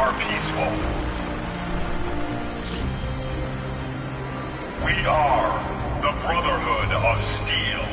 are peaceful. We are the Brotherhood of Steel.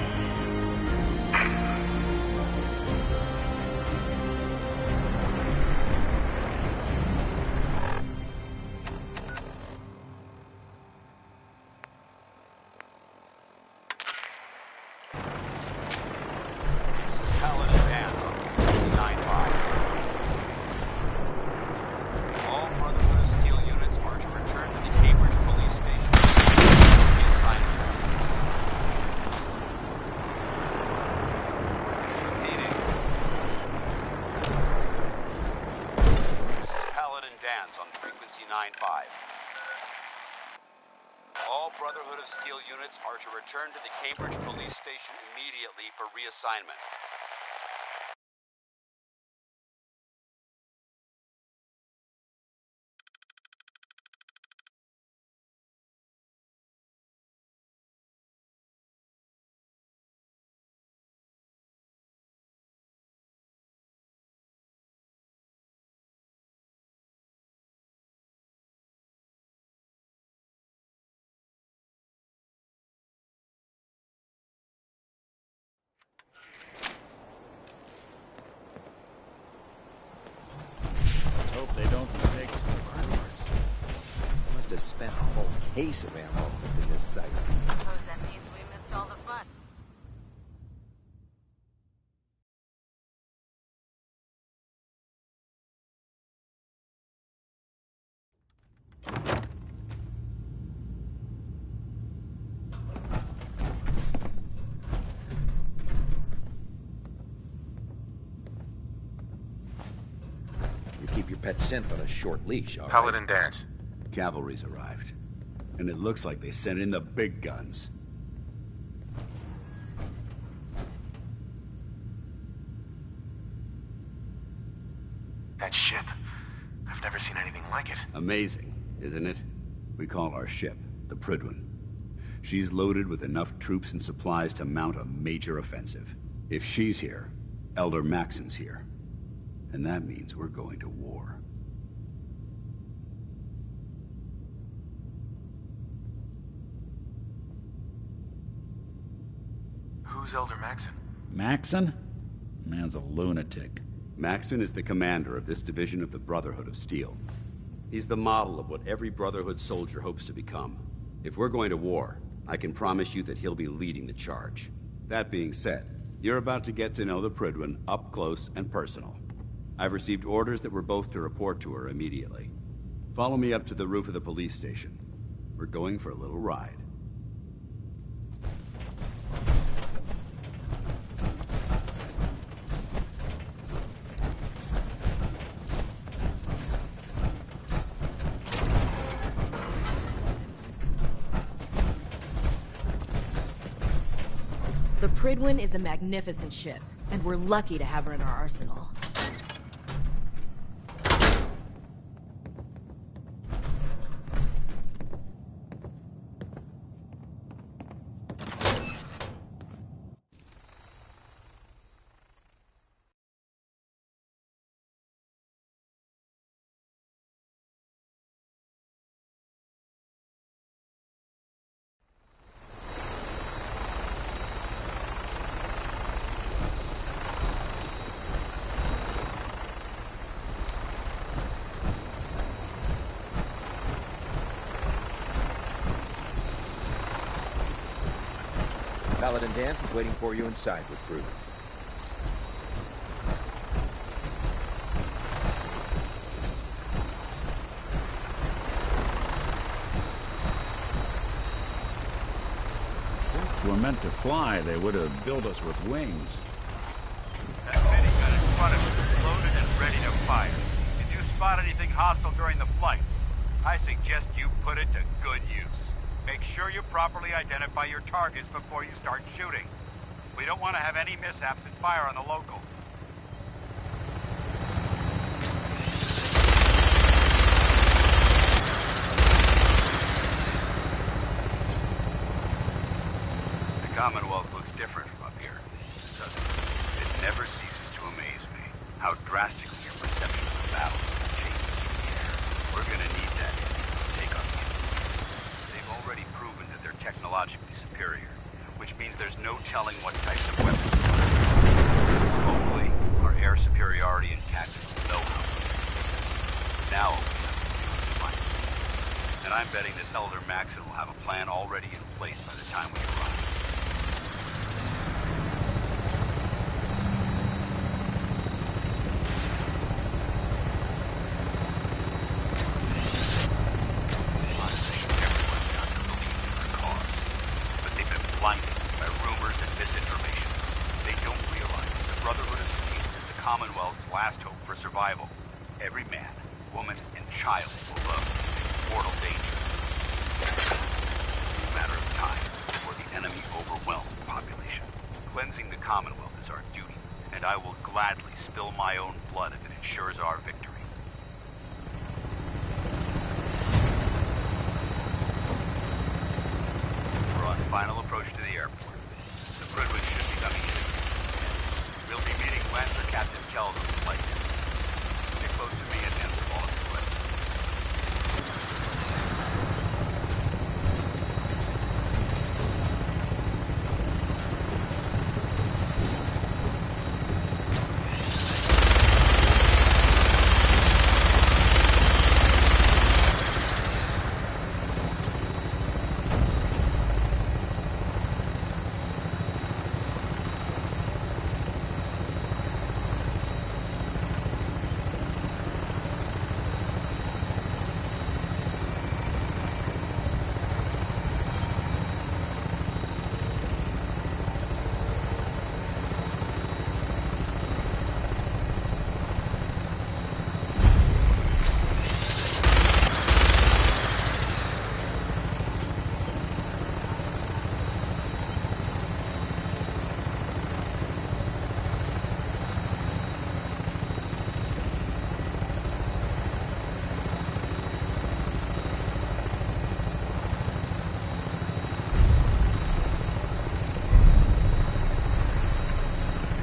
On frequency 95. All Brotherhood of Steel units are to return to the Cambridge police station immediately for reassignment. Hope they don't take fireworks. Must have spent a whole case of ammo in this site. Suppose that means we missed all the fun. You keep your pet synth on a short leash, all right? Paladin Dance. Cavalry's arrived. And it looks like they sent in the big guns. That ship. I've never seen anything like it. Amazing, isn't it? We call our ship the Prydwen. She's loaded with enough troops and supplies to mount a major offensive. If she's here, Elder Maxson's here. And that means we're going to war. Who's Elder Maxson? Maxson? Man's a lunatic. Maxson is the commander of this division of the Brotherhood of Steel. He's the model of what every Brotherhood soldier hopes to become. If we're going to war, I can promise you that he'll be leading the charge. That being said, you're about to get to know the Prydwen up close and personal. I've received orders that we're both to report to her immediately. Follow me up to the roof of the police station. We're going for a little ride. The Prydwen is a magnificent ship, and we're lucky to have her in our arsenal. Paladin Dance is waiting for you inside, recruit. If we were meant to fly, they would have built us with wings. That minigun in front of you is loaded and ready to fire. If you spot anything hostile during the flight, I suggest you put it to good use. Make sure you properly identify your targets before you start shooting. We don't want to have any mishaps and fire on the local. The Commonwealth looks different from up here, doesn't it? It never ceases to amaze me how drastically your perception of the battle changes. We're gonna need that to take on the enemy. They've already proven that they're technologically superior, which means there's no telling what types of weapons. Hopefully, our air superiority and tactical know-how. Now all we have to do is fight. And I'm betting that Elder Maxon will have a plan already in place by the time we arrive. Honestly, everyone's got to believe in our cause. But they've been blinded by rumors and misinformation. They don't realize the Brotherhood of Steel is the Commonwealth's last hope for survival. Every man, woman, and child will love in mortal danger. It's a matter of time before the enemy overwhelms the population. Cleansing the Commonwealth is our duty, and I will gladly spill my own blood if it ensures our victory. We're on final approach to the airport. The Brentwood should be coming in. We'll be meeting Lance or Captain Kells on the flight. Stay close to me and answer all of your questions.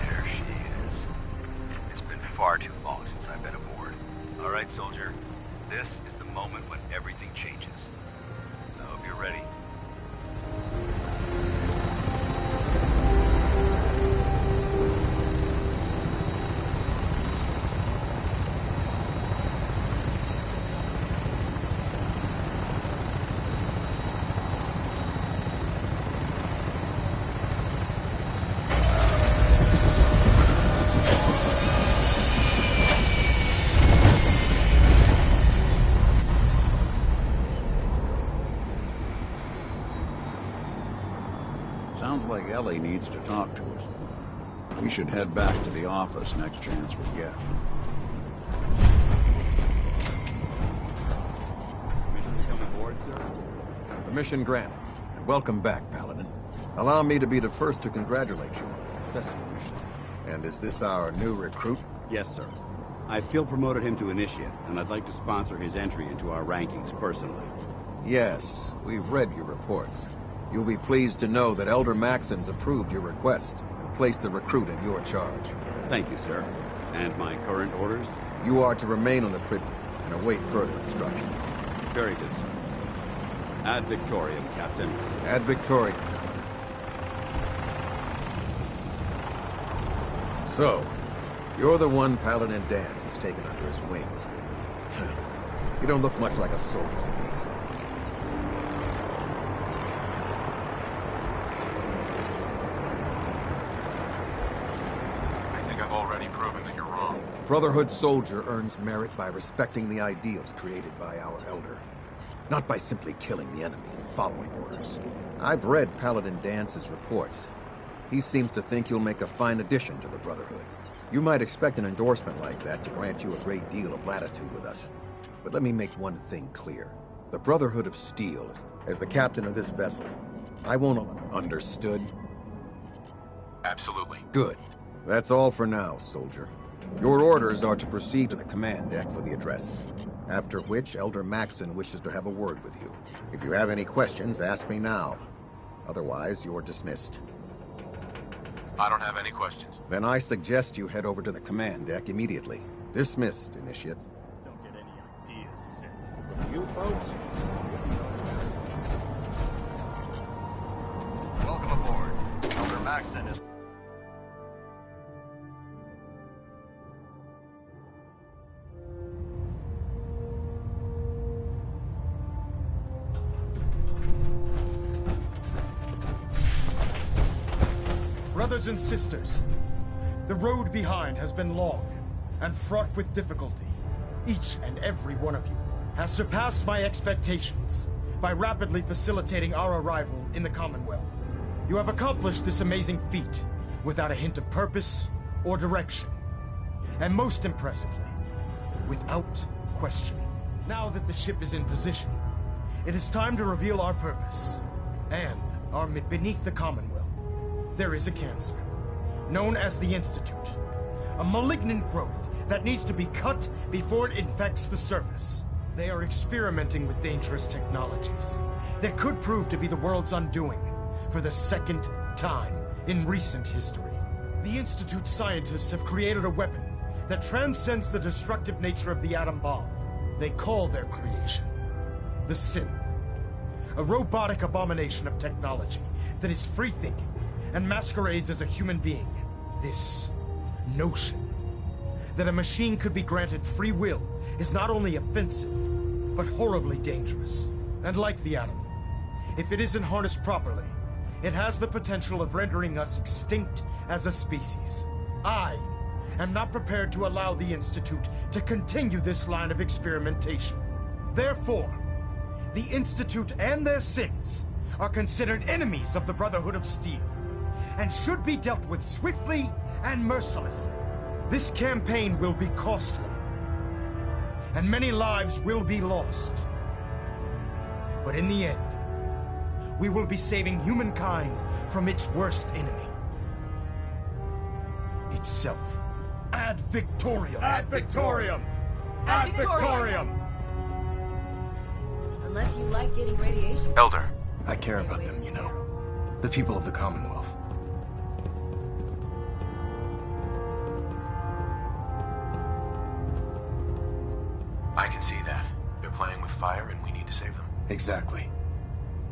There she is. It's been far too long since I've been aboard. All right, soldier. This is the moment when everything changes. I hope you're ready. Sounds like Ellie needs to talk to us. We should head back to the office next chance we get. Permission to come aboard, sir? Permission granted. And welcome back, Paladin. Allow me to be the first to congratulate you on a successful mission. And is this our new recruit? Yes, sir. I feel promoted him to initiate, and I'd like to sponsor his entry into our rankings personally. Yes, we've read your reports. You'll be pleased to know that Elder Maxon's approved your request and placed the recruit in your charge. Thank you, sir. And my current orders? You are to remain on the Privy and await further instructions. Very good, sir. Ad Victoriam, Captain. Ad Victoriam. So, you're the one Paladin Danse has taken under his wing. You don't look much like a soldier to me. I've already proven that you're wrong. Brotherhood soldier earns merit by respecting the ideals created by our elder, not by simply killing the enemy and following orders. I've read Paladin Dance's reports. He seems to think you'll make a fine addition to the Brotherhood. You might expect an endorsement like that to grant you a great deal of latitude with us. But let me make one thing clear. The Brotherhood of Steel, as the captain of this vessel, I won't... Understood? Absolutely. Good. That's all for now, soldier. Your orders are to proceed to the command deck for the address. After which, Elder Maxon wishes to have a word with you. If you have any questions, ask me now. Otherwise, you're dismissed. I don't have any questions. Then I suggest you head over to the command deck immediately. Dismissed, Initiate. Don't get any ideas, Sin. You folks? Welcome aboard. Elder Maxson is... Brothers and sisters, the road behind has been long and fraught with difficulty. Each and every one of you has surpassed my expectations by rapidly facilitating our arrival in the Commonwealth. You have accomplished this amazing feat without a hint of purpose or direction. And most impressively, without question. Now that the ship is in position, it is time to reveal our purpose and our beneath the Commonwealth. There is a cancer, known as the Institute. A malignant growth that needs to be cut before it infects the surface. They are experimenting with dangerous technologies that could prove to be the world's undoing for the second time in recent history. The Institute's scientists have created a weapon that transcends the destructive nature of the atom bomb. They call their creation the Synth. A robotic abomination of technology that is free-thinking and masquerades as a human being. This notion that a machine could be granted free will is not only offensive, but horribly dangerous. And like the atom, if it isn't harnessed properly, it has the potential of rendering us extinct as a species. I am not prepared to allow the Institute to continue this line of experimentation. Therefore, the Institute and their synths are considered enemies of the Brotherhood of Steel, and should be dealt with swiftly and mercilessly. This campaign will be costly, and many lives will be lost. But in the end, we will be saving humankind from its worst enemy. Itself. Ad Victoriam! Ad Victoriam! Ad Victoriam! Unless you like getting radiation. Elder. I care about them, you know. The people of the Commonwealth. I can see that. They're playing with fire and we need to save them. Exactly.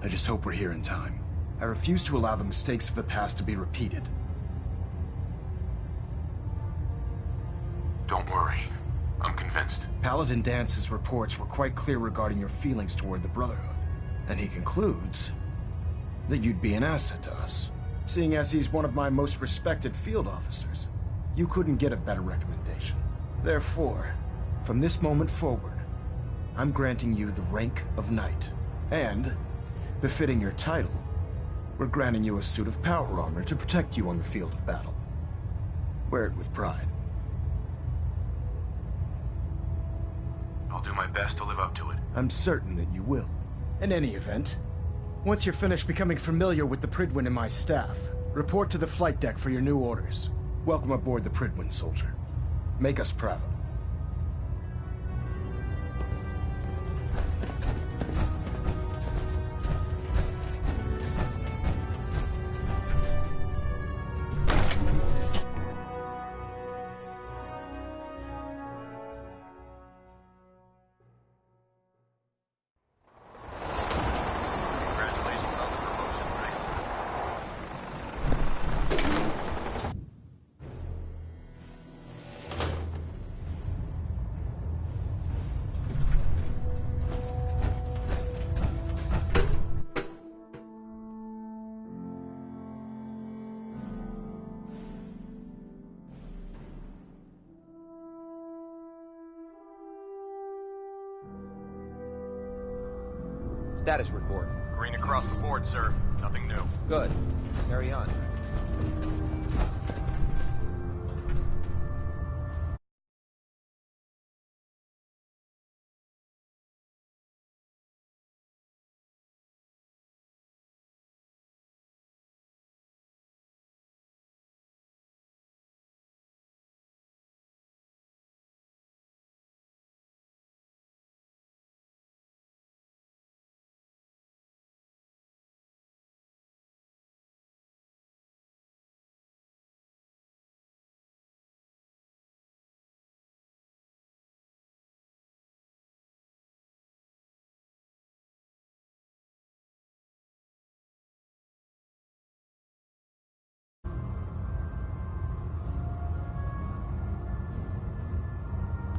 I just hope we're here in time. I refuse to allow the mistakes of the past to be repeated. Don't worry. I'm convinced. Paladin Dance's reports were quite clear regarding your feelings toward the Brotherhood. And he concludes that you'd be an asset to us. Seeing as he's one of my most respected field officers, you couldn't get a better recommendation. Therefore, from this moment forward, I'm granting you the rank of Knight. And, befitting your title, we're granting you a suit of power armor to protect you on the field of battle. Wear it with pride. I'll do my best to live up to it. I'm certain that you will. In any event, once you're finished becoming familiar with the Pridwin and my staff, report to the flight deck for your new orders. Welcome aboard the Pridwin, soldier. Make us proud. Congratulations on the promotion, Knight. Status report. Green across the board, sir. Nothing new. Good. Carry on.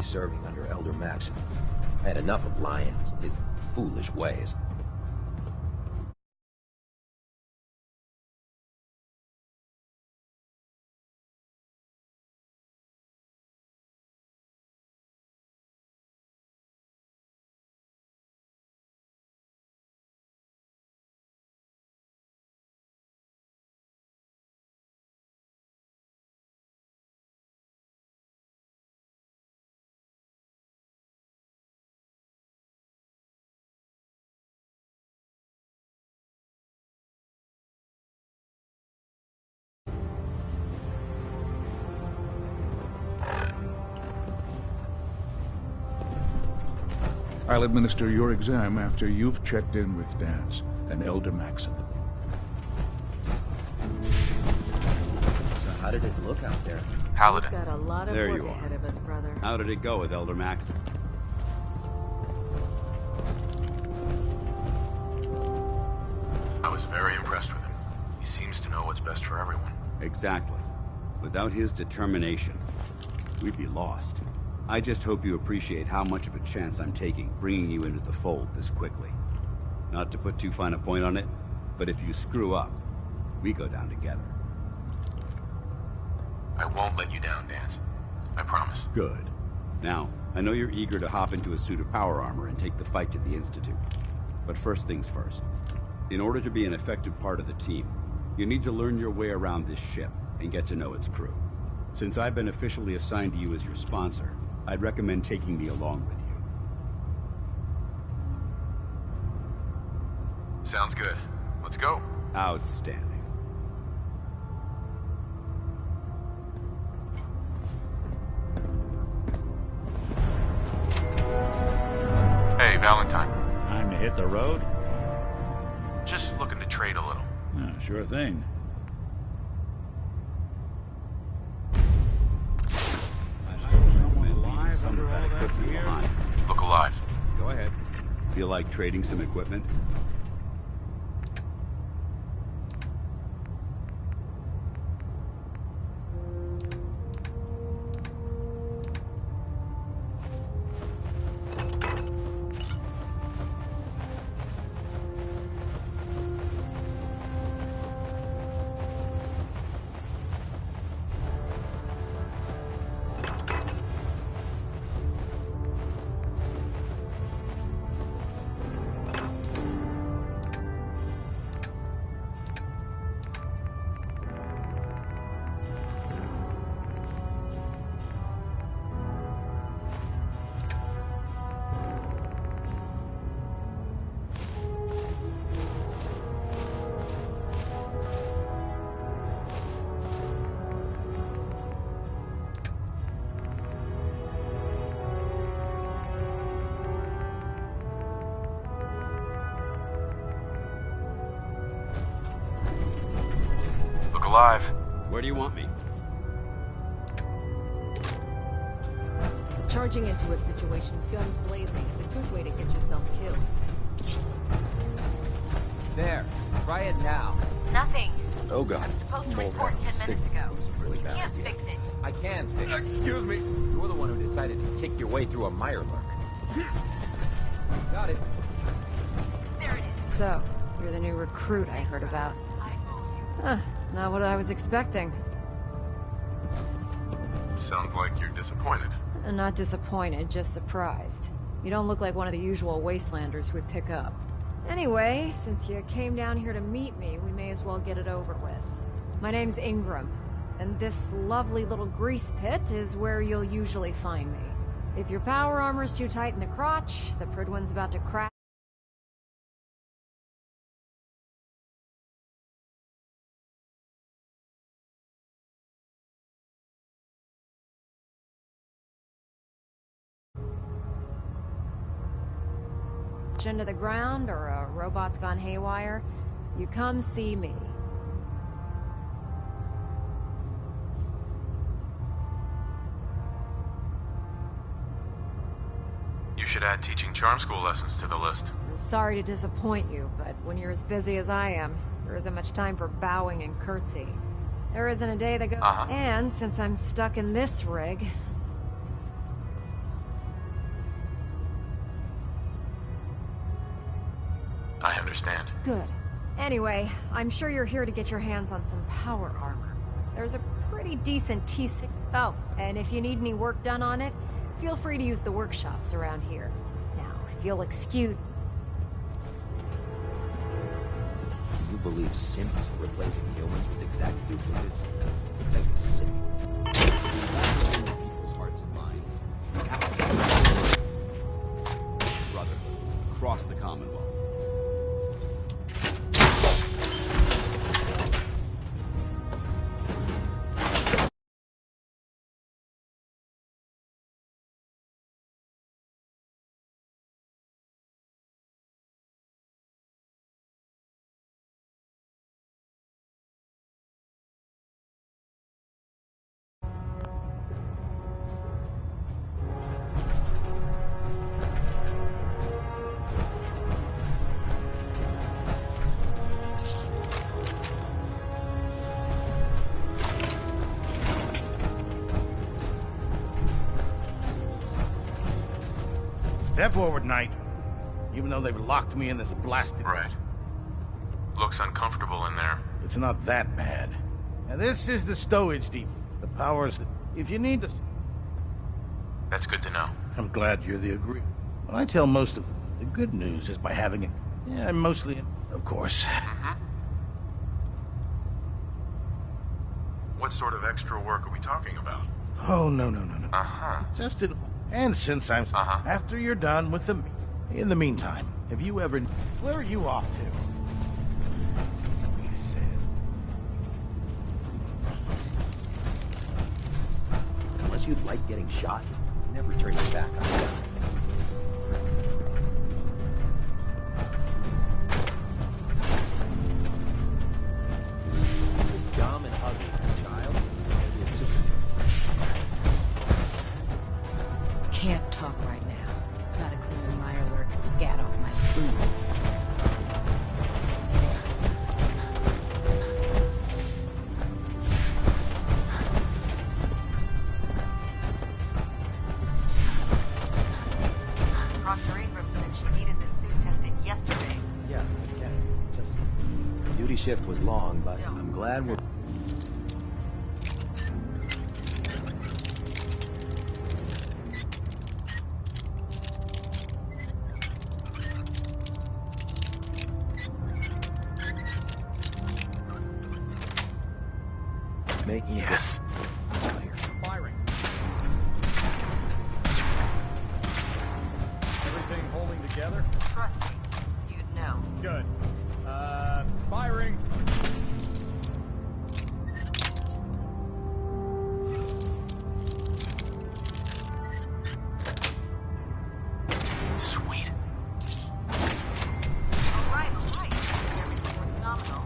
serving under Elder Maxon. I had enough of Lyons and his foolish ways. I'll administer your exam after you've checked in with Dance and Elder Maxon. So how did it look out there? Paladin. We've got a lot of There work you are. ahead of us, brother. How did it go with Elder Maxon? I was very impressed with him. He seems to know what's best for everyone. Exactly. Without his determination, we'd be lost. I just hope you appreciate how much of a chance I'm taking bringing you into the fold this quickly. Not to put too fine a point on it, but if you screw up, we go down together. I won't let you down, Dance. I promise. Good. Now, I know you're eager to hop into a suit of power armor and take the fight to the Institute. But first things first. In order to be an effective part of the team, you need to learn your way around this ship and get to know its crew. Since I've been officially assigned to you as your sponsor, I'd recommend taking me along with you. Sounds good. Let's go. Outstanding. Hey, Valentine. Time to hit the road? Just looking to trade a little. Yeah, sure thing. Some of that equipment behind. Look alive. Go ahead. Feel like trading some equipment? Look alive. Where do you want me? Charging into a situation, guns blazing, is a good way to get yourself killed. There. Try it now. Nothing. Oh god. I'm supposed to Mold report out. 10 minutes ago. It was a really You bad can't idea. fix it. I can fix it. Excuse me. You're the one who decided to kick your way through a Mirelurk. Got it. There it is. So, you're the new recruit I heard about. Huh, not what I was expecting. Sounds like you're disappointed. Not disappointed, just surprised. You don't look like one of the usual wastelanders we pick up. Anyway, since you came down here to meet me, we may as well get it over with. My name's Ingram, and this lovely little grease pit is where you'll usually find me. If your power armor's too tight in the crotch, the Pridwin's about to crack. Into the ground or a robot's gone haywire, you come see me. You should add teaching charm school lessons to the list. Sorry to disappoint you, but when you're as busy as I am, there isn't much time for bowing and curtsy. There isn't a day that goes. And since I'm stuck in this rig, I understand. Good. Anyway, I'm sure you're here to get your hands on some power armor. There's a pretty decent T6. Oh, and if you need any work done on it, feel free to use the workshops around here. Now, if you'll excuse... You believe synths are replacing humans with exact duplicates? That is sick. People's hearts and minds. Brotherhood, across the Commonwealth. Step forward, Knight. Even though they've locked me in this blasted... Right. Looks uncomfortable in there. It's not that bad. Now, this is the stowage depot. The powers that... If you need to... That's good to know. I'm glad you're the agree. When I tell most of them, the good news is by having it... Yeah, mostly... Of course. What sort of extra work are we talking about? Oh, no. Just in... And since I'm... After you're done with the... In the meantime, have you ever... Where are you off to? That's something I said. Unless you'd like getting shot, never turn your back on that. Jom and Huggy, child, is a super. Can't talk right now. Gotta clean the Meyerwerk scat off my boots. Dr. Ingram said she needed this suit tested yesterday. Yeah, I get it. Just, the duty shift was long, but I'm glad we're... Making yes. Firing. Everything holding together? Trust me, you'd know. Good. Firing. Sweet. All right. Everything looks nominal.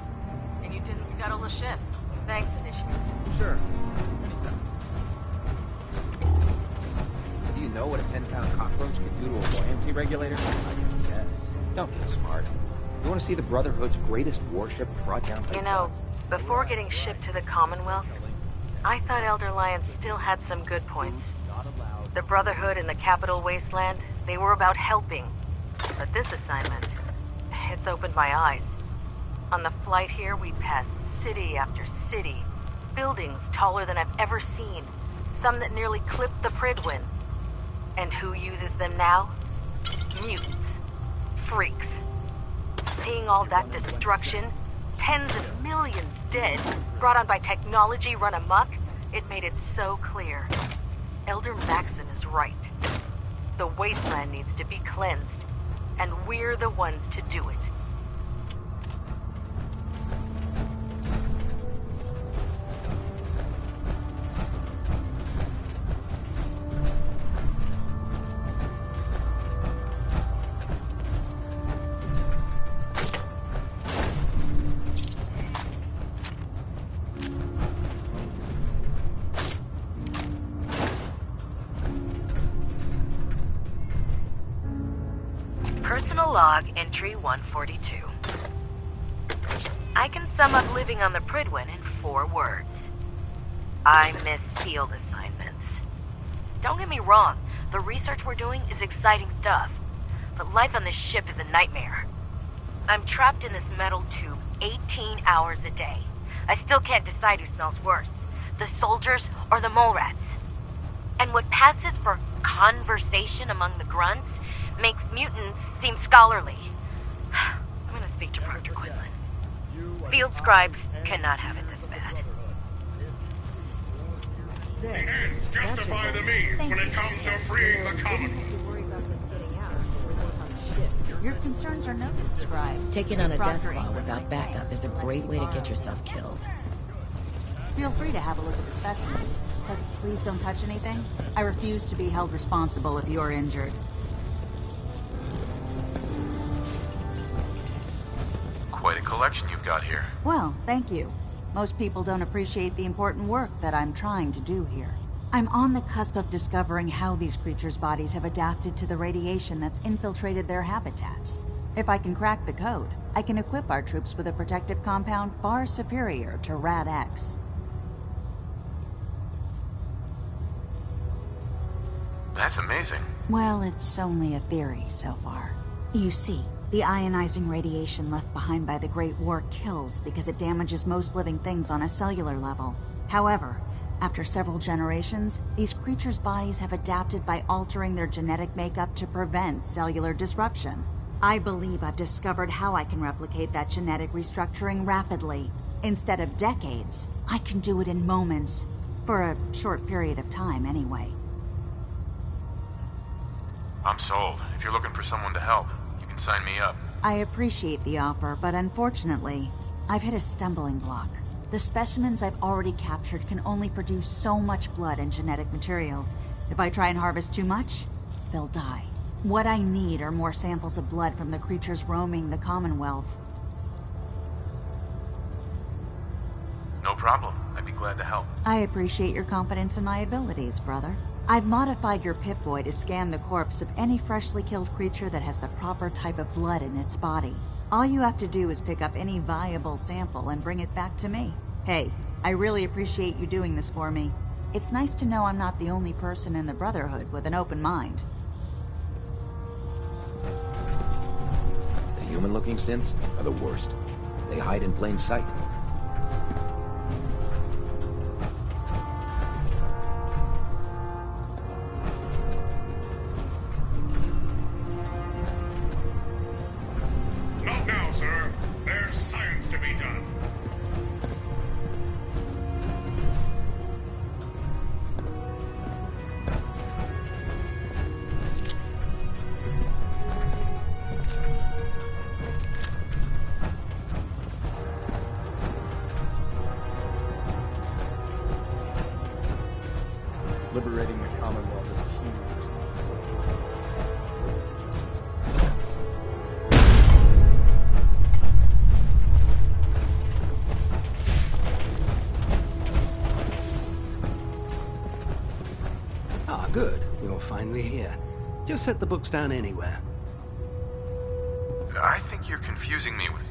And you didn't scuttle the ship. Thanks, Initiative. Sure. Anytime. Do you know what a 10-pound cockroach can do to a buoyancy regulator? I can guess. Don't get smart. You want to see the Brotherhood's greatest warship brought down by... You know, before getting shipped to the Commonwealth, I thought Elder Lyons still had some good points. The Brotherhood in the Capital Wasteland, they were about helping. But this assignment, it's opened my eyes. On the flight here, we passed city after city. Buildings taller than I've ever seen. Some that nearly clipped the Pridwin. And who uses them now? Mutants. Freaks. Seeing all that destruction, tens of millions dead, brought on by technology run amok, it made it so clear. Elder Maxon is right. The wasteland needs to be cleansed, and we're the ones to do it. Personal log entry 142. I can sum up living on the Pridwin in 4 words. I miss field assignments. Don't get me wrong, the research we're doing is exciting stuff, but life on this ship is a nightmare. I'm trapped in this metal tube 18 hours a day. I still can't decide who smells worse, the soldiers or the mole rats. And what passes for conversation among the grunts makes mutants seem scholarly. I'm gonna speak to Proctor Quinlan. Field scribes cannot have it this bad. The ends justify the means when it comes to freeing the Commonwealth. Your concerns are noted, Scribe. Taking on a death claw without backup is a great way to get yourself killed. Feel free to have a look at the specimens, but please don't touch anything. I refuse to be held responsible if you're injured. Quite a collection you've got here. Well, thank you. Most people don't appreciate the important work that I'm trying to do here. I'm on the cusp of discovering how these creatures' bodies have adapted to the radiation that's infiltrated their habitats. If I can crack the code, I can equip our troops with a protective compound far superior to Rad-X. That's amazing. Well, it's only a theory so far. You see, the ionizing radiation left behind by the Great War kills because it damages most living things on a cellular level. However, after several generations, these creatures' bodies have adapted by altering their genetic makeup to prevent cellular disruption. I believe I've discovered how I can replicate that genetic restructuring rapidly. Instead of decades, I can do it in moments. For a short period of time, anyway. I'm sold. If you're looking for someone to help, you can sign me up. I appreciate the offer, but unfortunately, I've hit a stumbling block. The specimens I've already captured can only produce so much blood and genetic material. If I try and harvest too much, they'll die. What I need are more samples of blood from the creatures roaming the Commonwealth. No problem. I'd be glad to help. I appreciate your confidence in my abilities, brother. I've modified your Pip-Boy to scan the corpse of any freshly killed creature that has the proper type of blood in its body. All you have to do is pick up any viable sample and bring it back to me. Hey, I really appreciate you doing this for me. It's nice to know I'm not the only person in the Brotherhood with an open mind. The human-looking synths are the worst. They hide in plain sight. Not now, sir. There's science to be done. Liberating the Commonwealth is a huge responsibility. Ah, good. You're finally here. Just set the books down anywhere. I think you're confusing me with...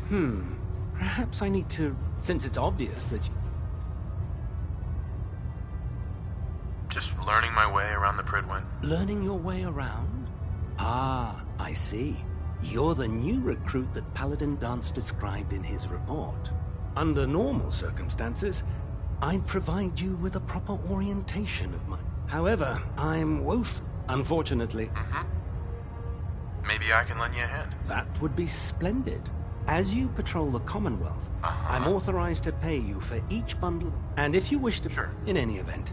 Perhaps I need to... Since it's obvious that you... Just learning my way around the Pridwen. Learning your way around? Ah, I see. You're the new recruit that Paladin Dance described in his report. Under normal circumstances, I'd provide you with a proper orientation of mine. However, I'm woeful, unfortunately. Maybe I can lend you a hand. That would be splendid. As you patrol the Commonwealth, I'm authorized to pay you for each bundle, and if you wish to... Sure. In any event...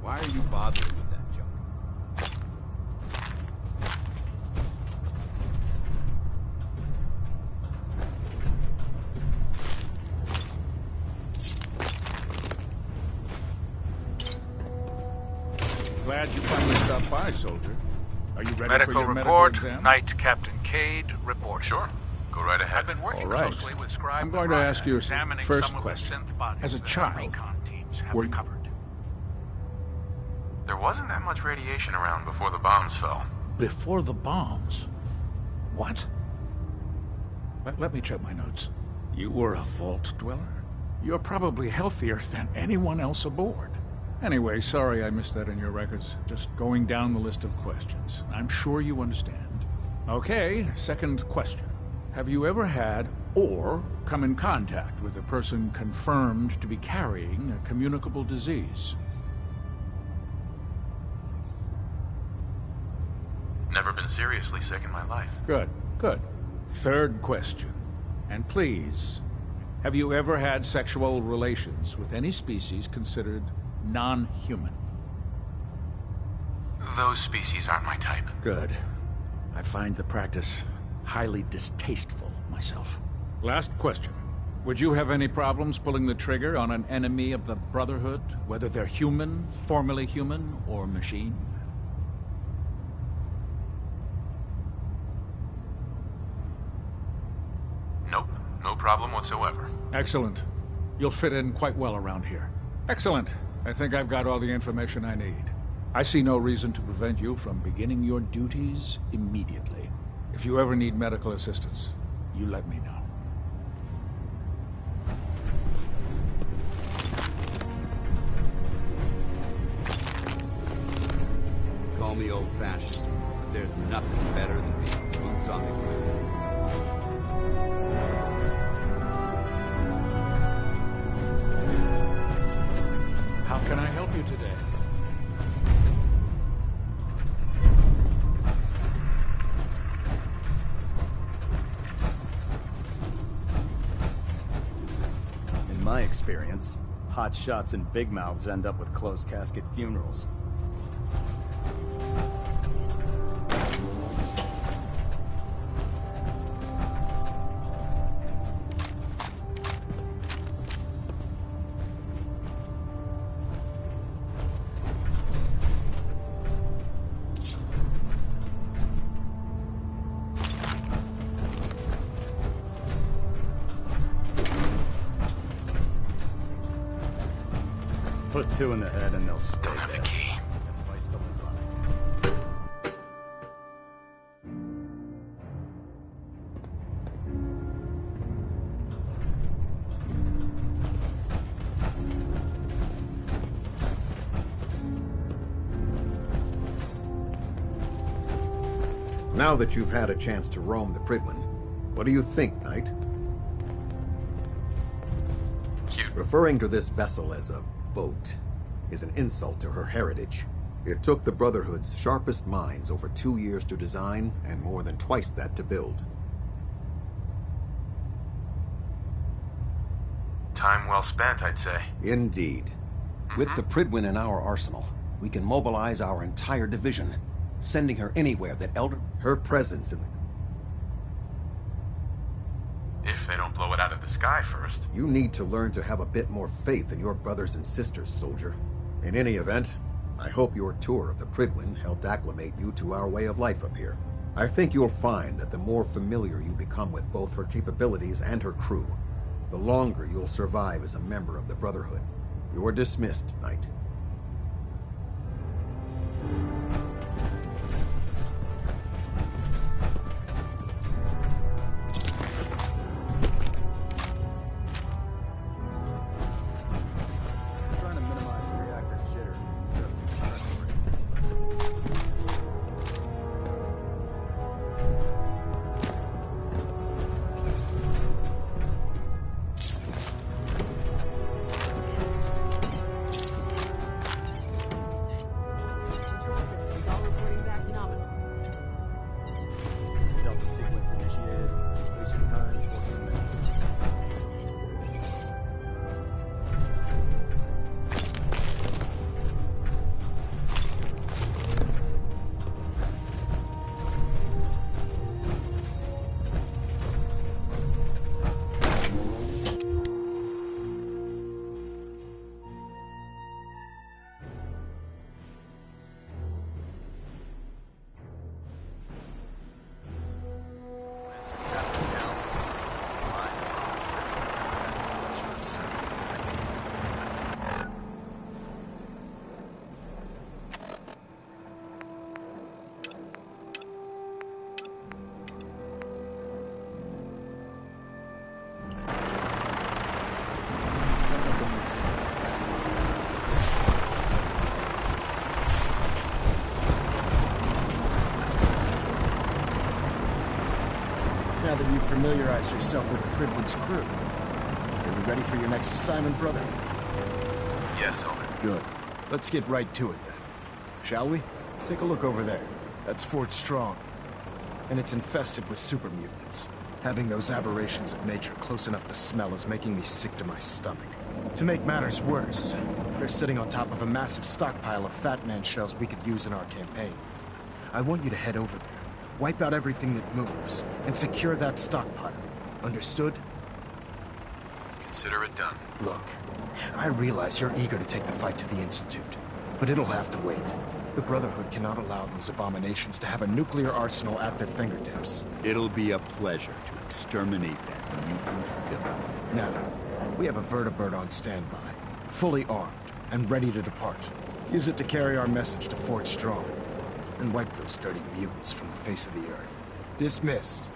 Why are you bothering with that junk? Glad you finally stopped by, soldier. Are you ready Medical for your report. medical exam? Knight Captain Cade report. Sure. Go right ahead. I've been working All right. closely with Scribe I'm going to ask you a examining first some of the question. synth bodies As a that our child, recon teams have were you... recovered. There wasn't that much radiation around before the bombs fell. before the bombs. What? Let me check my notes. You were a vault dweller? You're probably healthier than anyone else aboard. Anyway, sorry I missed that in your records. Just going down the list of questions. I'm sure you understand. Okay, second question. Have you ever had or come in contact with a person confirmed to be carrying a communicable disease? Never been seriously sick in my life. Good, good. Third question. And please, have you ever had sexual relations with any species considered non-human? Those species aren't my type. Good. I find the practice highly distasteful myself. Last question. Would you have any problems pulling the trigger on an enemy of the Brotherhood, whether they're human, formerly human, or machine? Nope. No problem whatsoever. Excellent. You'll fit in quite well around here. Excellent. I think I've got all the information I need. I see no reason to prevent you from beginning your duties immediately. If you ever need medical assistance, you let me know. Call me old-fashioned, but there's nothing better than being boots on the ground. How can I help you today? In my experience, hot shots and big mouths end up with closed casket funerals. Put two in the head and they'll stay. Don't have the key. Advice to live by. Now that you've had a chance to roam the Pridwen, what do you think, Knight? Cute. Referring to this vessel as a boat is an insult to her heritage. It took the Brotherhood's sharpest minds over 2 years to design and more than twice that to build. Time well spent, I'd say. Indeed. With the Pridwen in our arsenal, we can mobilize our entire division, sending her anywhere that her presence in the... If they don't blow it out of the sky first. You need to learn to have a bit more faith in your brothers and sisters, soldier. In any event, I hope your tour of the Pridwen helped acclimate you to our way of life up here. I think you'll find that the more familiar you become with both her capabilities and her crew, the longer you'll survive as a member of the Brotherhood. You're dismissed, Knight. Trying to minimize reactor jitter, just in case. that you've familiarized yourself with the Cridwood's crew. Are you ready for your next assignment, brother? Yes, Elder. Good. Let's get right to it then. Shall we? Take a look over there. That's Fort Strong. And it's infested with super mutants. Having those aberrations of nature close enough to smell is making me sick to my stomach. To make matters worse, they're sitting on top of a massive stockpile of Fat Man shells we could use in our campaign. I want you to head over there, wipe out everything that moves, and secure that stockpile. Understood? Consider it done. Look, I realize you're eager to take the fight to the Institute, but it'll have to wait. The Brotherhood cannot allow those abominations to have a nuclear arsenal at their fingertips. It'll be a pleasure to exterminate that mutant filth. Now, we have a vertibird on standby, fully armed and ready to depart. Use it to carry our message to Fort Strong, and wipe those dirty mutants from the face of the earth. Dismissed.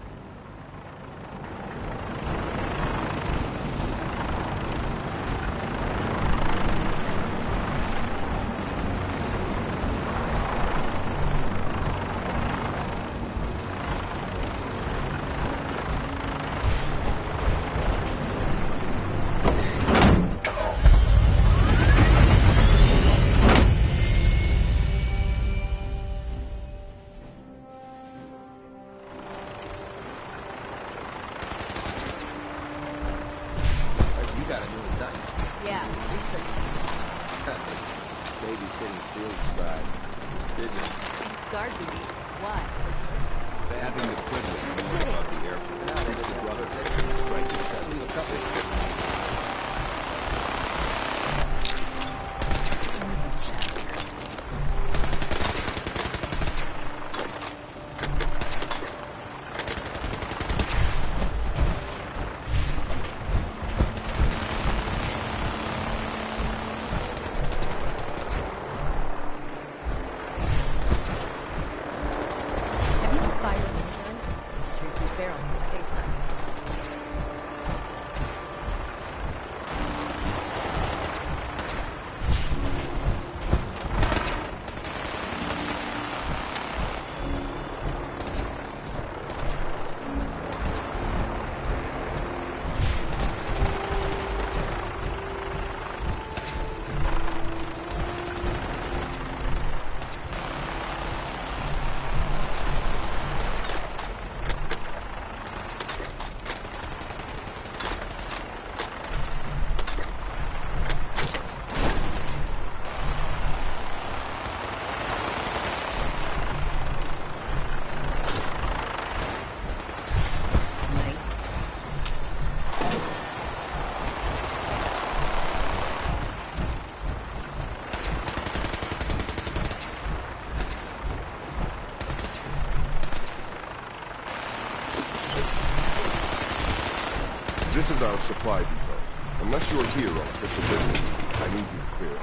This is our supply depot. Unless you're here on official business, I need you to clear it.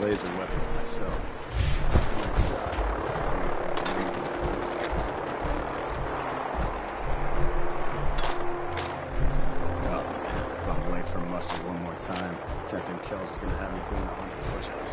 Laser weapons myself. Oh, if I'm late for muster one more time, Captain Kells is gonna have me doing 100 push-ups.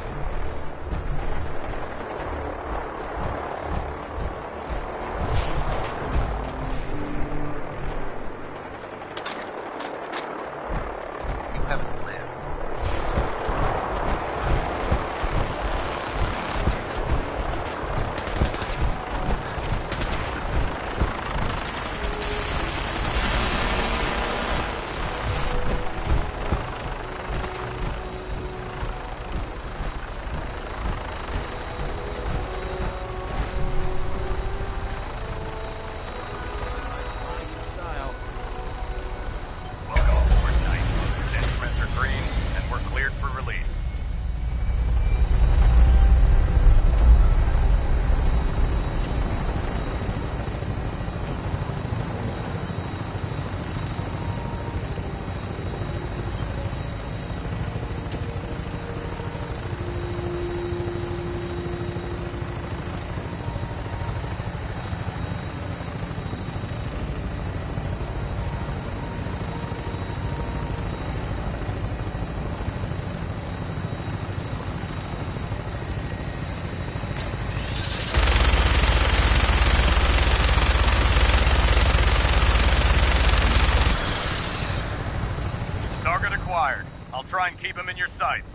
try and keep him in your sights.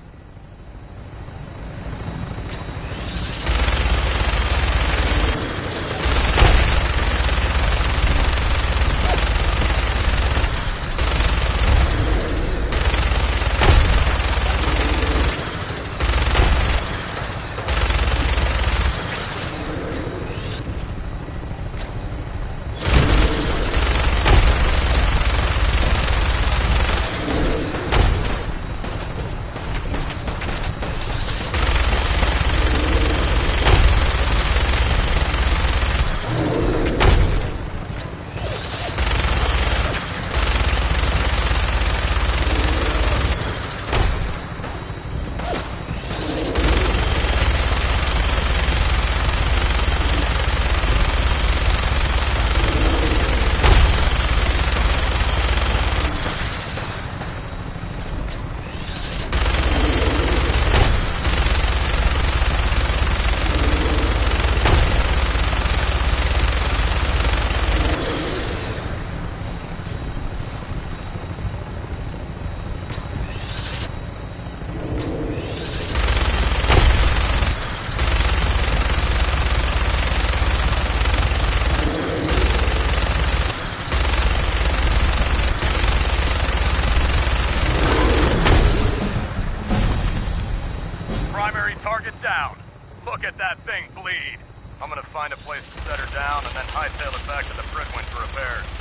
Target down. Look at that thing bleed. I'm gonna find a place to set her down and then hightail it back to the Bridgewind for repairs.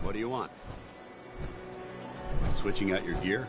What do you want? Switching out your gear?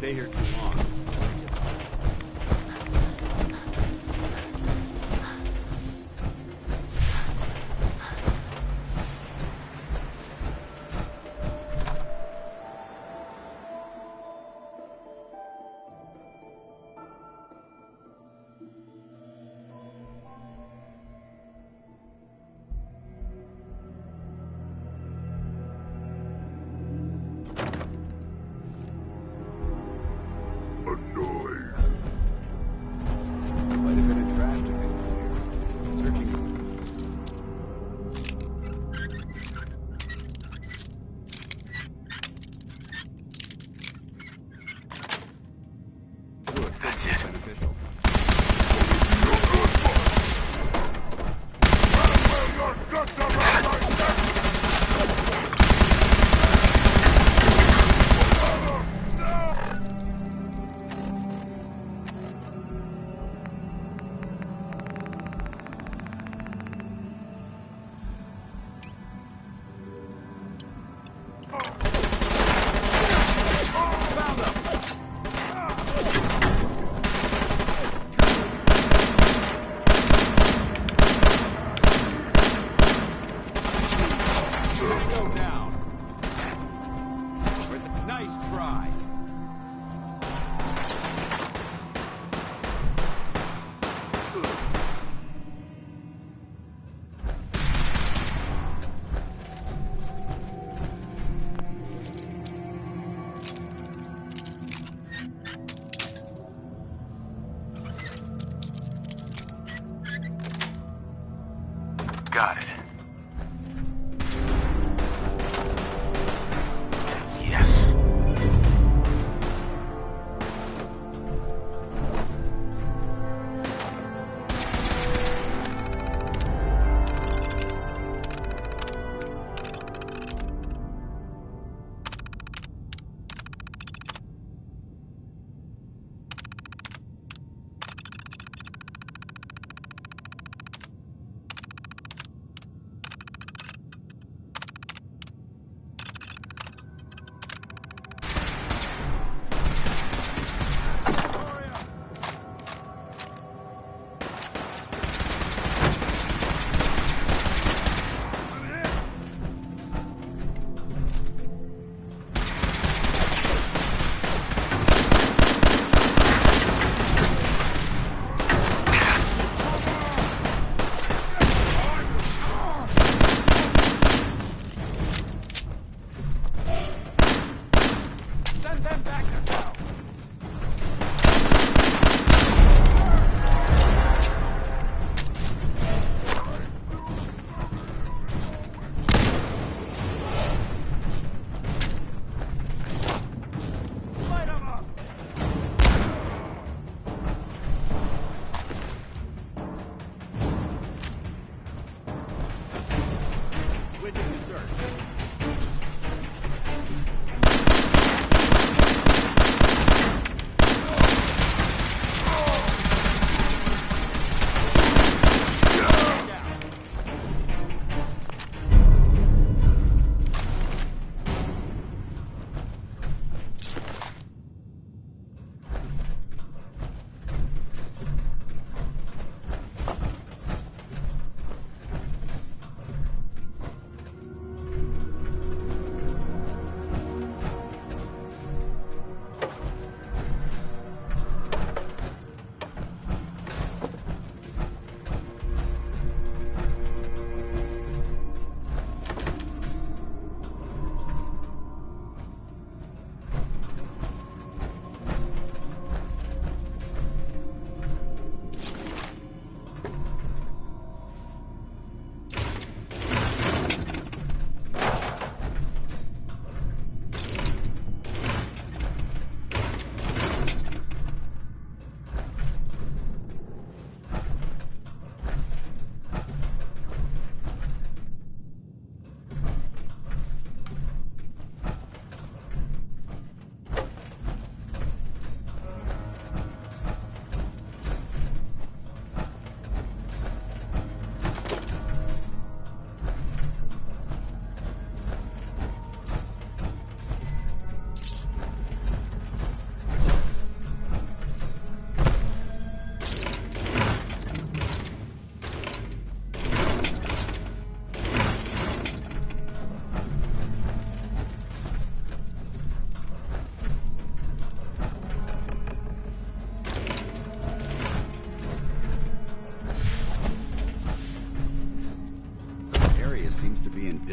stay here too long. Quite a bit of trash to pick through here. Searching. Good. That's it. Beneficial. Go down. Nice try. Got it. Yes.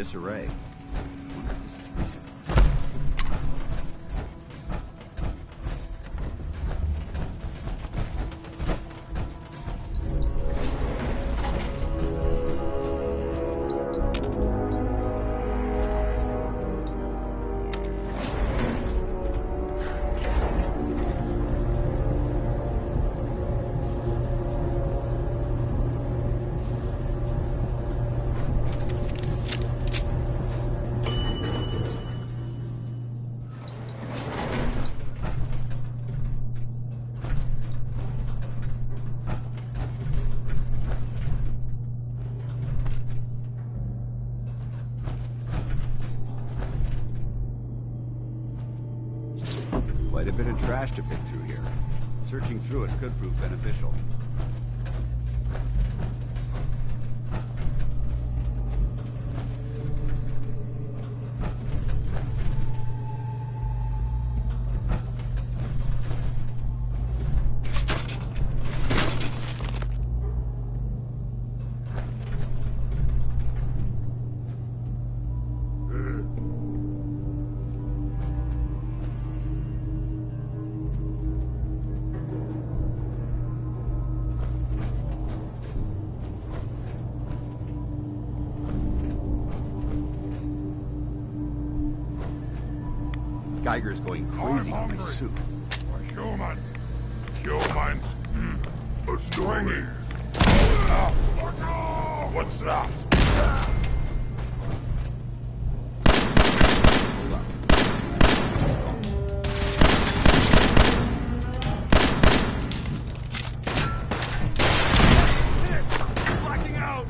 disarray. I wonder if this is recent. Quite a bit of trash to pick through here. Searching through it could prove beneficial. Geiger's going crazy on my suit. Human. Humans. Stringy. What's that? Blacking out!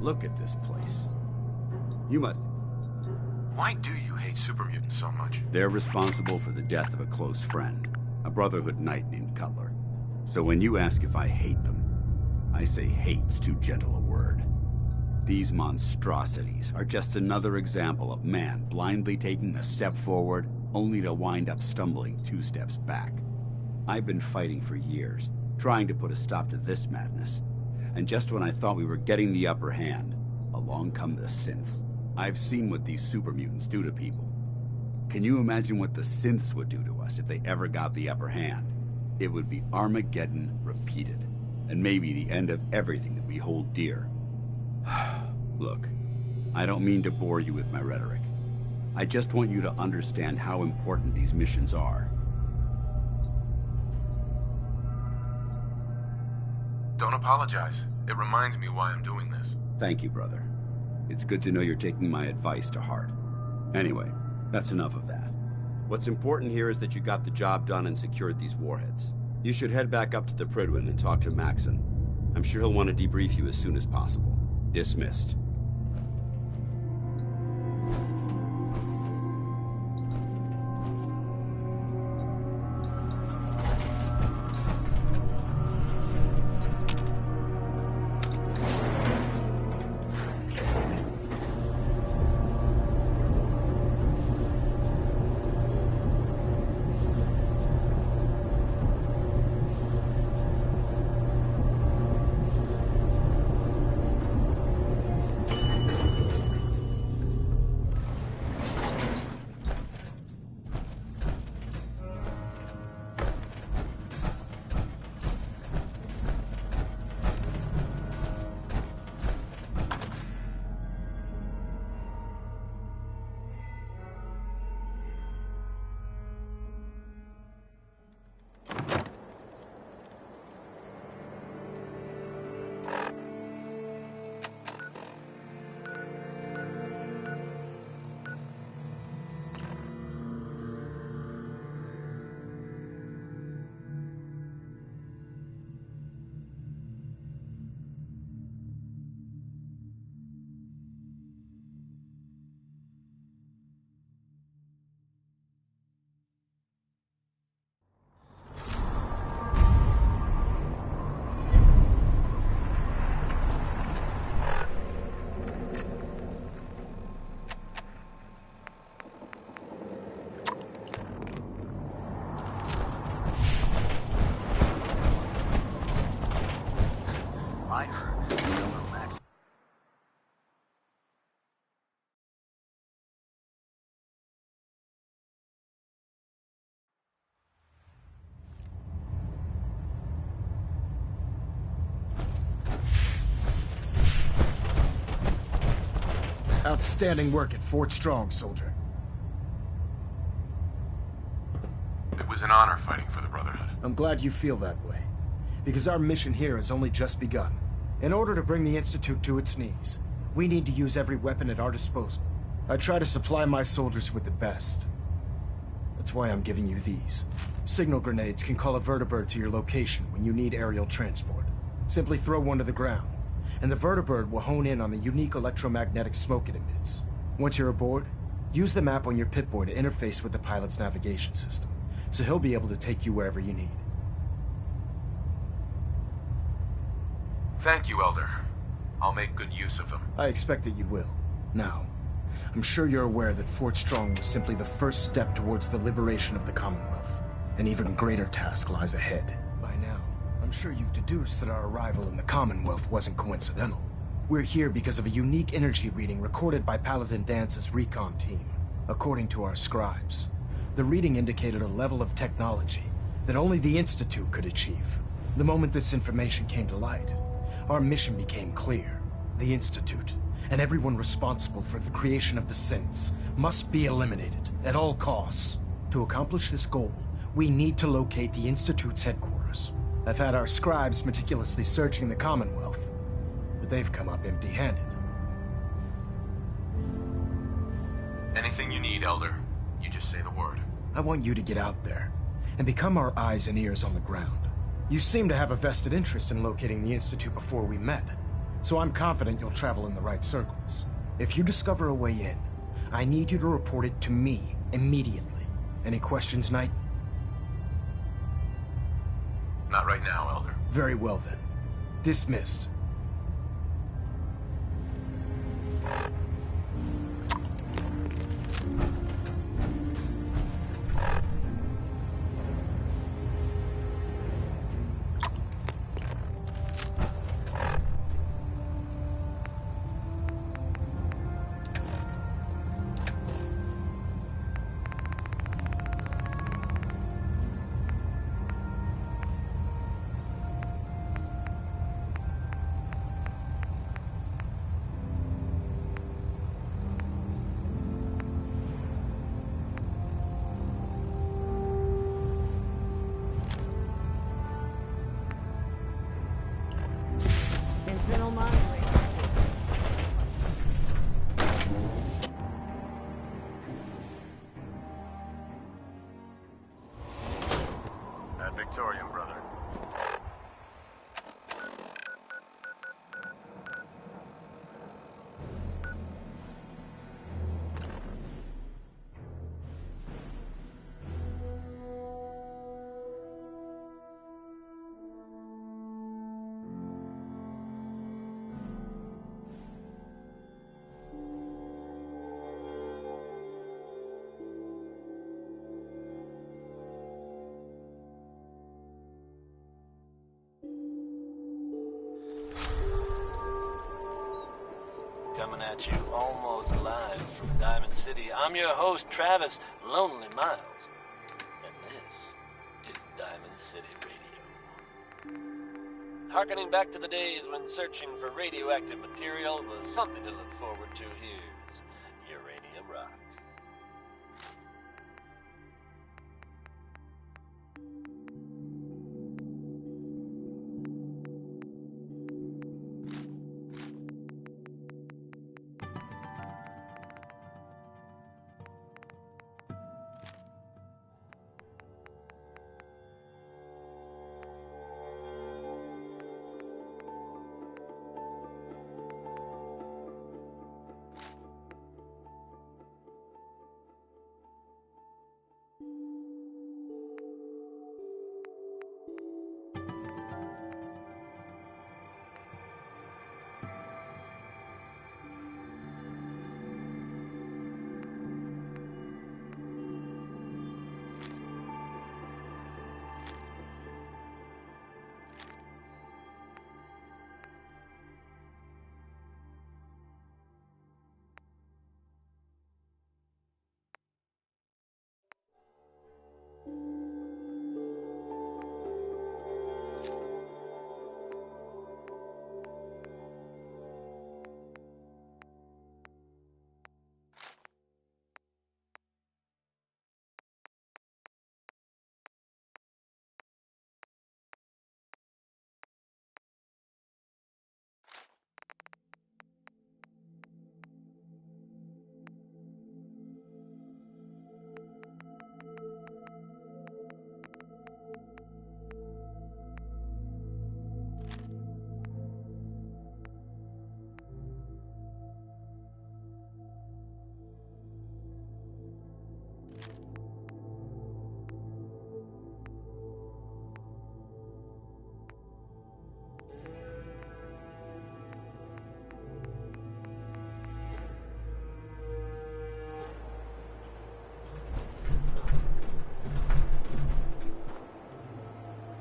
Look at this place. You must... Why do you hate super mutants so much? They're responsible for the death of a close friend, a Brotherhood knight named Cutler. So when you ask if I hate them, I say hate's too gentle a word. These monstrosities are just another example of man blindly taking a step forward, only to wind up stumbling 2 steps back. I've been fighting for years, trying to put a stop to this madness. And just when I thought we were getting the upper hand, along come the synths. I've seen what these super mutants do to people. Can you imagine what the synths would do to us if they ever got the upper hand? It would be Armageddon repeated, and maybe the end of everything that we hold dear. Look, I don't mean to bore you with my rhetoric. I just want you to understand how important these missions are. Don't apologize. It reminds me why I'm doing this. Thank you, brother. It's good to know you're taking my advice to heart. Anyway, that's enough of that. What's important here is that you got the job done and secured these warheads. You should head back up to the Prydwen and talk to Maxon. I'm sure he'll want to debrief you as soon as possible. Dismissed. Outstanding work at Fort Strong, soldier. It was an honor fighting for the Brotherhood. I'm glad you feel that way, because our mission here has only just begun. In order to bring the Institute to its knees, we need to use every weapon at our disposal. I try to supply my soldiers with the best. That's why I'm giving you these. Signal grenades can call a vertibird to your location when you need aerial transport. Simply throw one to the ground, and the vertibird will hone in on the unique electromagnetic smoke it emits. Once you're aboard, use the map on your Pip-Boy to interface with the pilot's navigation system, so he'll be able to take you wherever you need. Thank you, Elder. I'll make good use of them. I expect that you will. Now, I'm sure you're aware that Fort Strong was simply the first step towards the liberation of the Commonwealth. An even greater task lies ahead. By now, I'm sure you've deduced that our arrival in the Commonwealth wasn't coincidental. We're here because of a unique energy reading recorded by Paladin Dance's recon team. According to our scribes, the reading indicated a level of technology that only the Institute could achieve. The moment this information came to light, our mission became clear. The Institute, and everyone responsible for the creation of the synths, must be eliminated at all costs. To accomplish this goal, we need to locate the Institute's headquarters. I've had our scribes meticulously searching the Commonwealth, but they've come up empty-handed. Anything you need, Elder. You just say the word. I want you to get out there and become our eyes and ears on the ground. You seem to have a vested interest in locating the Institute before we met. so I'm confident you'll travel in the right circles. If you discover a way in, I need you to report it to me immediately. Any questions, Knight? Not right now, Elder. Very well then. Dismissed. Ad Victorium, brother. Coming at you almost live from Diamond City. I'm your host, Travis Lonely Miles. And this is Diamond City Radio. Harkening back to the days when searching for radioactive material was something to look forward to, here's Uranium Rock.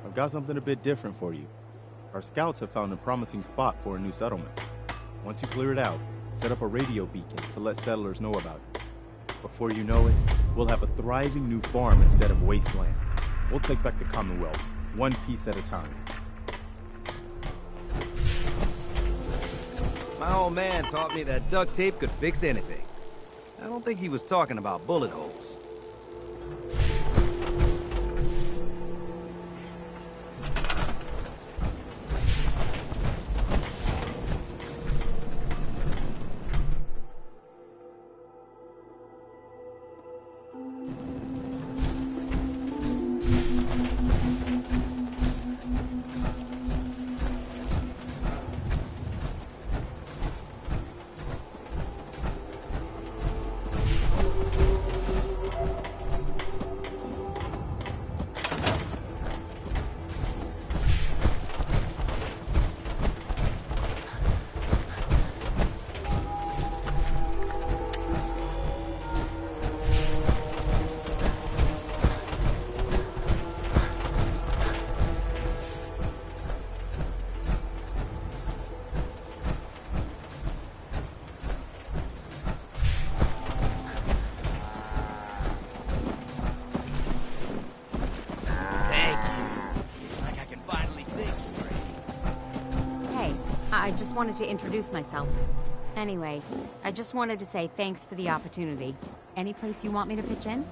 I've got something a bit different for you. Our scouts have found a promising spot for a new settlement. Once you clear it out, set up a radio beacon to let settlers know about it. Before you know it, we'll have a thriving new farm instead of wasteland. We'll take back the Commonwealth, one piece at a time. My old man taught me that duct tape could fix anything. I don't think he was talking about bullet holes. I just wanted to introduce myself. Anyway, I just wanted to say thanks for the opportunity. Any place you want me to pitch in?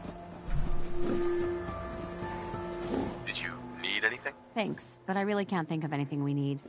Did you need anything? Thanks, but I really can't think of anything we need.